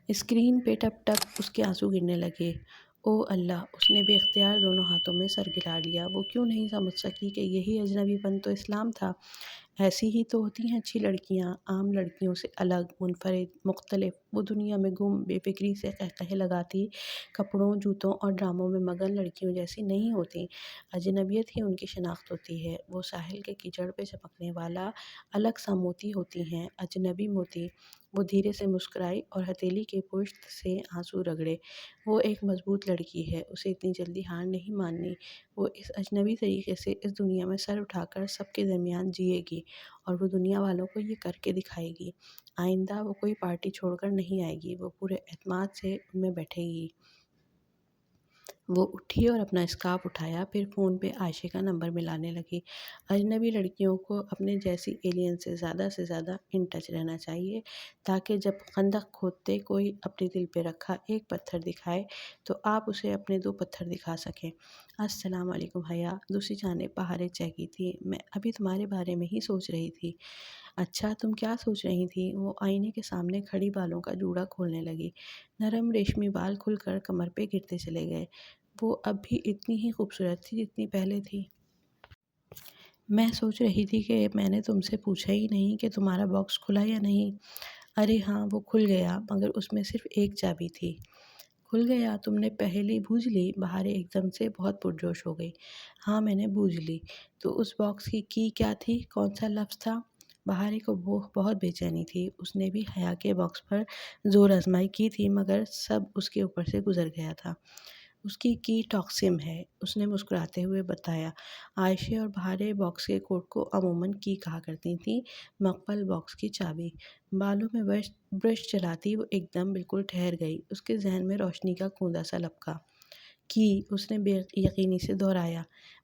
Screen پہ ٹپ ٹپ اس کے آنسو گرنے لگے۔ او اللہ! اس نے بے اختیار دونوں ہاتھوں میں سر گراڑ لیا۔ وہ کیوں نہیں سمجھ سکی کہ یہی اجنبی پن تو اسلام تھا؟ ایسی ہی تو ہوتی ہیں اچھی لڑکیاں، عام لڑکیوں سے الگ، منفرد، مختلف۔ وہ دنیا میں گم، بے فکری سے قہقہے لگاتی، کپڑوں، جوتوں اور ڈراموں میں مگن لڑکیوں جیسی نہیں ہوتیں۔ اجنبیت ہی ان کی شناخت ہوتی ہے۔ وہ ساحل کے کیچڑ پہ چمکنے والا الگ سا موتی ہوتی ہیں، اجنبی موتی۔ وہ دھیرے سے مسکرائی اور ہتھیلی کے پشت سے آنسو رگڑے۔ وہ ایک مضبوط لڑکی ہے، اسے اتنی جلدی ہار نہیں ماننی۔ وہ اس اجنبی طریقے سے اس دنیا میں سر اٹھا کر سب کے درمیان جیے گی اور وہ دنیا والوں کو یہ کر کے دکھائے گی۔ آئندہ وہ کوئی پارٹی چھوڑ کر نہیں آئے گی، وہ پورے اعتماد سے ان میں بیٹھے گی۔ وہ اٹھی اور اپنا اسکارف اٹھایا، پھر فون پہ عائشہ کا نمبر ملانے لگی۔ اجنبی لڑکیوں کو اپنے جیسی ایلین سے زیادہ ان ٹچ رہنا چاہیے، تاکہ جب خندق کھودتے کوئی اپنے دل پہ رکھا ایک پتھر دکھائے تو آپ اسے اپنے 2 پتھر دکھا سکیں۔ السلام علیکم حیا، دوسری جانب بہاریں چہکی تھی۔ میں ابھی تمہارے بارے میں ہی سوچ رہی تھی۔ اچھا، تم کیا سوچ رہی تھی؟ وہ آئینے کے سامنے کھڑی بالوں کا جوڑا کھولنے لگی۔ نرم ریشمی بال کھل کر کمر پہ گرتے چلے گئے۔ وہ اب بھی اتنی ہی خوبصورت تھی جتنی پہلے تھی۔ میں سوچ رہی تھی کہ میں نے تم سے پوچھا ہی نہیں کہ تمہارا باکس کھلا یا نہیں۔ ارے ہاں، وہ کھل گیا، مگر اس میں صرف ایک چابی تھی۔ کھل گیا؟ تم نے پہیلی بوجھ لی؟ بہاریں ایک دم سے بہت پرجوش ہو گئی۔ ہاں، میں نے بوجھ لی۔ تو اس باکس کی کی کیا تھی؟ کون سا لفظ تھا؟ بہاریں کو بہت بے چینی تھی۔ اس نے بھی حیا کے باکس پر زور آزمائی کی تھی، مگر سب اس کے اوپر سے گزر گیا تھا۔ اس کی کی ٹاکسم ہے، اس نے مسکراتے ہوئے بتایا۔ عائشہ اور بہاریں باکس کے کوڈ کو عموماً کی کہا کرتی تھیں، مقبل باکس کی چابی۔ بالوں میں برش چلاتی وہ ایک دم بالکل ٹھہر گئی۔ اس کے ذہن میں روشنی کا کوندا سا لپکا۔ کی؟ اس نے بے یقینی سے دہرایا۔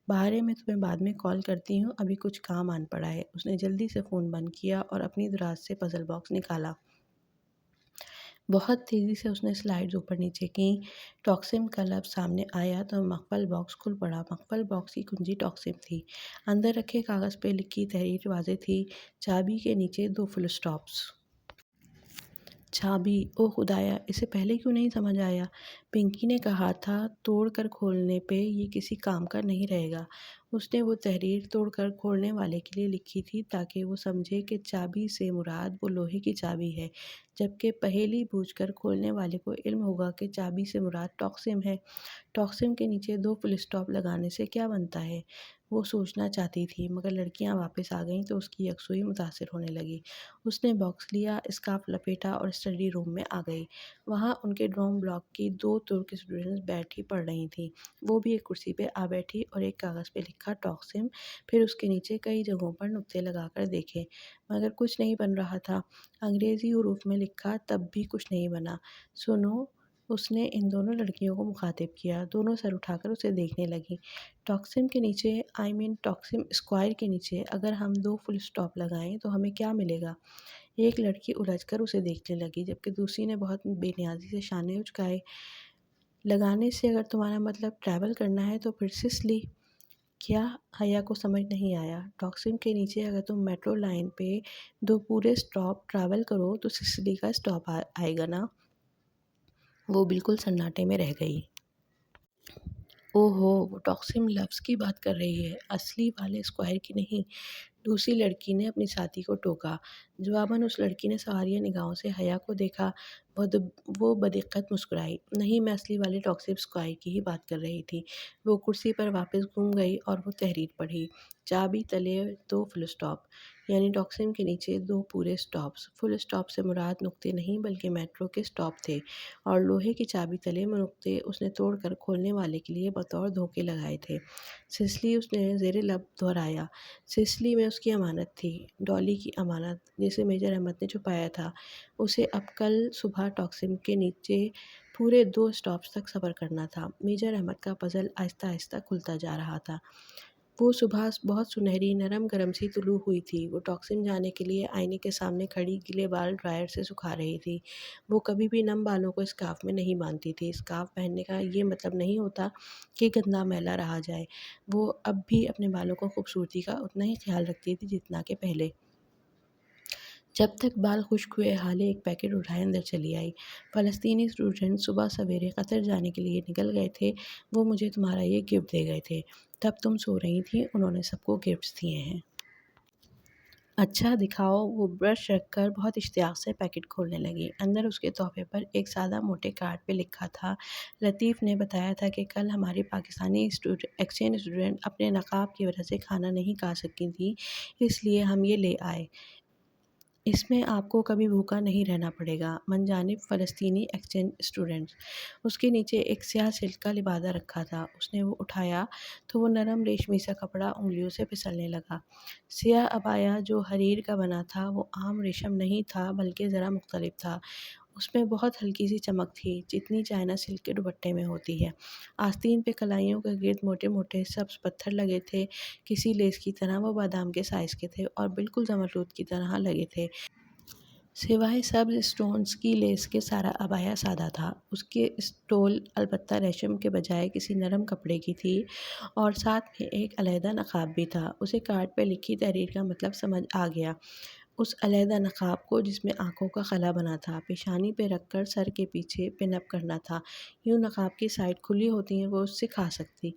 بہاریں، میں تمہیں بعد میں کال کرتی ہوں، ابھی کچھ کام آن پڑا ہے۔ اس نے جلدی سے فون بند کیا اور اپنی دراز سے پزل باکس نکالا۔ بہت تیزی سے اس نے سلائیڈز اوپر نیچے کیں۔ ٹاکسم کا لفظ سامنے آیا تو مقبل باکس کھل پڑا۔ مقبل باکس کی کنجی ٹاکسم تھی۔ اندر رکھے کاغذ پہ لکھی تحریر واضح تھی، چابی کے نیچے 2 فل اسٹاپس۔ چابی! او خدایا، اسے پہلے کیوں نہیں سمجھ آیا؟ پنکی نے کہا تھا توڑ کر کھولنے پہ یہ کسی کام کا نہیں رہے گا۔ اس نے وہ تحریر توڑ کر کھولنے والے کے لیے لکھی تھی تاکہ وہ سمجھے کہ چابی سے مراد وہ لوہے کی چابی ہے، جبکہ پہیلی بوجھ کر کھولنے والے کو علم ہوگا کہ چابی سے مراد ٹاکسم ہے۔ ٹاکسم کے نیچے 2 فل اسٹاپ لگانے سے کیا بنتا ہے؟ وہ سوچنا چاہتی تھی، مگر لڑکیاں واپس آ گئیں تو اس کی یکسوئی متاثر ہونے لگی۔ اس نے باکس لیا، اسکارف لپیٹا اور اسٹڈی روم میں آ گئی۔ وہاں ان کے ڈارم بلاک کی 2 ترک اسٹوڈنٹس بیٹھی پڑھ رہی تھیں۔ وہ بھی ایک کرسی پہ آ بیٹھی اور ایک کاغذ پہ لکھا ٹاکسم، پھر اس کے نیچے کئی جگہوں پر نقطے لگا کر دیکھے، مگر کچھ نہیں بن رہا تھا۔ انگریزی حروف میں لکھا، تب بھی کچھ نہیں بنا۔ سنو! اس نے ان دونوں لڑکیوں کو مخاطب کیا۔ دونوں سر اٹھا کر اسے دیکھنے لگیں۔ ٹاکسم کے نیچے، ٹاکسم اسکوائر کے نیچے اگر ہم 2 فل اسٹاپ لگائیں تو ہمیں کیا ملے گا؟ ایک لڑکی الجھ کر اسے دیکھنے لگی، جبکہ دوسری نے بہت بے نیازی سے شانے اچکائے۔ لگانے سے اگر تمہارا مطلب ٹریول کرنا ہے تو پھر سسلی۔ کیا؟ حیا کو سمجھ نہیں آیا۔ ٹاکسم کے نیچے اگر تم میٹرو لائن پہ 2 پورے اسٹاپ ٹریول کرو تو سسلی کا اسٹاپ آئے گا نا؟ وہ بالکل سناٹے میں رہ گئی۔ او ہو، وہ ٹاکسم لفظ کی بات کر رہی ہے، اصلی والے اسکوائر کی نہیں۔ دوسری لڑکی نے اپنی ساتھی کو ٹوکا۔ جواباً اس لڑکی نے سواریہ نگاہوں سے حیا کو دیکھا۔ وہ بدقت مسکرائی۔ نہیں، میں اصلی والے ٹاکسم اسکوائر کی ہی بات کر رہی تھی۔ وہ کرسی پر واپس گھوم گئی اور وہ تحریر پڑھی۔ چابی تلے 2 فل اسٹاپ، یعنی ٹاکسم کے نیچے 2 پورے اسٹاپس۔ فل اسٹاپ سے مراد نقطے نہیں بلکہ میٹرو کے اسٹاپ تھے، اور لوہے کی چابی تلے وہ نقطے اس نے توڑ کر کھولنے والے کے لیے بطور دھوکے لگائے تھے۔ سسلی! اس نے زیر لب دہرایا۔ سسلی میں اس کی امانت تھی، ڈالی کی امانت، جسے میجر احمد نے چھپایا تھا۔ اسے اب کل صبح ٹاکسم کے نیچے پورے 2 اسٹاپس تک سفر کرنا تھا۔ میجر احمد کا پزل آہستہ آہستہ کھلتا جا رہا تھا۔ وہ صبح بہت سنہری، نرم گرم سی طلوع ہوئی تھی۔ وہ ٹاکسم جانے کے لیے آئینے کے سامنے کھڑی گیلے بال ڈرائر سے سکھا رہی تھی۔ وہ کبھی بھی نم بالوں کو اسکارف میں نہیں باندھتی تھی۔ اسکارف پہننے کا یہ مطلب نہیں ہوتا کہ گندا میلا رہا جائے۔ وہ اب بھی اپنے بالوں کو خوبصورتی کا اتنا ہی خیال رکھتی تھی جتنا کہ پہلے۔ جب تک بال خشک ہوئے حالے ایک پیکٹ اٹھائے اندر چلی آئی۔ فلسطینی اسٹوڈنٹ صبح سویرے قطر جانے کے لیے نکل گئے تھے، وہ مجھے تمہارا یہ گفٹ دے گئے تھے۔ تب تم سو رہی تھیں، انہوں نے سب کو گفٹس دیے ہیں۔ اچھا دکھاؤ۔ وہ برش رکھ کر بہت اشتیاق سے پیکٹ کھولنے لگی۔ اندر اس کے تحفے پر ایک سادہ موٹے کارڈ پہ لکھا تھا، لطیف نے بتایا تھا کہ کل ہماری پاکستانی ایکسچینج اسٹوڈنٹ اپنے نقاب کی وجہ سے کھانا نہیں کھا سکی تھی، اس لیے ہم یہ لے آئے۔ اس میں آپ کو کبھی بھوکا نہیں رہنا پڑے گا، من جانب فلسطینی ایکسچینج اسٹوڈنٹس۔ اس کے نیچے ایک سیاہ سلک کا لبادہ رکھا تھا۔ اس نے وہ اٹھایا تو وہ نرم ریشمی سا کپڑا انگلیوں سے پھسلنے لگا۔ سیاہ عبایا جو حریر کا بنا تھا وہ عام ریشم نہیں تھا بلکہ ذرا مختلف تھا۔ اس میں بہت ہلکی سی چمک تھی، جتنی چائنا سلک کے دوپٹے میں ہوتی ہے۔ آستین پہ کلائیوں کے گرد موٹے موٹے سبز پتھر لگے تھے، کسی لیس کی طرح وہ بادام کے سائز کے تھے اور بالکل زمرد کی طرح لگے تھے۔ سوائے سبز اسٹونز کی لیس کے سارا عبایا سادہ تھا۔ اس کے اسٹول البتہ ریشم کے بجائے کسی نرم کپڑے کی تھی اور ساتھ میں ایک علیحدہ نقاب بھی تھا۔ اسے کارڈ پہ لکھی تحریر کا مطلب سمجھ آ گیا، اس علیحدہ نقاب کو جس میں آنکھوں کا خلا بنا تھا، پیشانی پہ رکھ کر سر کے پیچھے پن اپ کرنا تھا۔ یوں نقاب کی سائڈ کھلی ہوتی ہیں، وہ اس سے کھا سکتی۔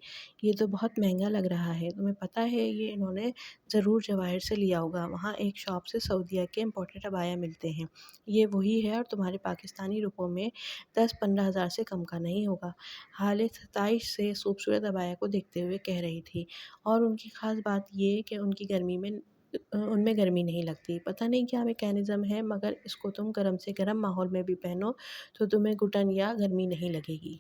یہ تو بہت مہنگا لگ رہا ہے، تمہیں پتہ ہے یہ انہوں نے ضرور جواہر سے لیا ہوگا، وہاں ایک شاپ سے سعودیہ کے امپورٹڈ عبایا ملتے ہیں، یہ وہی ہے اور تمہارے پاکستانی روپوں میں 10-15 ہزار سے کم کا نہیں ہوگا۔ حالے 27 سے خوبصورت عبایا کو دیکھتے ہوئے کہہ رہی تھی، اور ان کی خاص بات یہ کہ ان میں گرمی نہیں لگتی۔ پتہ نہیں کیا میکینزم ہے، مگر اس کو تم گرم سے گرم ماحول میں بھی پہنو تو تمہیں گھٹن یا گرمی نہیں لگے گی۔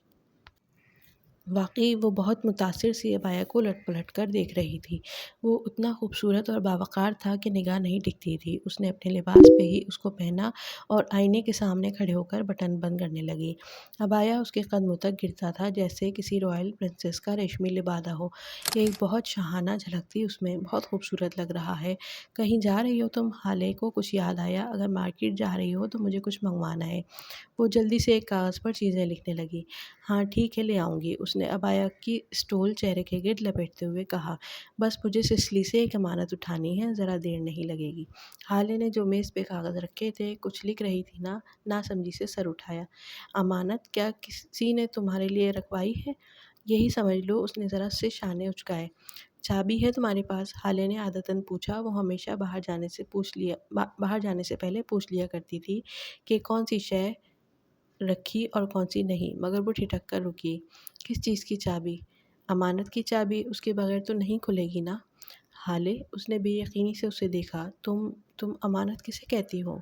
واقعی وہ بہت متاثر سی عبایا کو الٹ پلٹ کر دیکھ رہی تھی۔ وہ اتنا خوبصورت اور باوقار تھا کہ نگاہ نہیں ٹکتی تھی۔ اس نے اپنے لباس پہ ہی اس کو پہنا اور آئینے کے سامنے کھڑے ہو کر بٹن بند کرنے لگی۔ عبایا اس کے قدموں تک گرتا تھا جیسے کسی رائل پرنسس کا ریشمی لبادہ ہو، ایک بہت شاہانہ جھلک تھی اس میں، بہت خوبصورت لگ رہا ہے۔ کہیں جا رہی ہو تم؟ حالے کو کچھ یاد آیا، اگر مارکیٹ جا رہی ہو تو مجھے کچھ منگوانا ہے۔ وہ جلدی سے ایک کاغذ پر چیزیں لکھنے لگی۔ ہاں ٹھیک ہے، لے آؤں گی، اس نے عبایا کی اسٹول چہرے کے گرد لپیٹتے ہوئے کہا۔ بس مجھے سسلی سے ایک امانت اٹھانی ہے، ذرا دیر نہیں لگے گی۔ حالے نے جو میز پہ کاغذ رکھے تھے، کچھ لکھ رہی تھی نا سمجھی سے سر اٹھایا۔ امانت؟ کیا کسی نے تمہارے لیے رکھوائی ہے؟ یہی سمجھ لو، اس نے ذرا سے شانے اچکائے۔ چابی ہے تمہارے پاس؟ حالے نے عادتاً پوچھا۔ وہ ہمیشہ باہر جانے سے پہلے پوچھ لیا کرتی تھی کہ کون سی شے رکھی اور کون سی نہیں، مگر وہ ٹھٹک کر رکی۔ کس چیز کی چابی؟ امانت کی چابی، اس کے بغیر تو نہیں کھلے گی نا؟ حالے، اس نے بے یقینی سے اسے دیکھا۔ تم امانت کسے کہتی ہو؟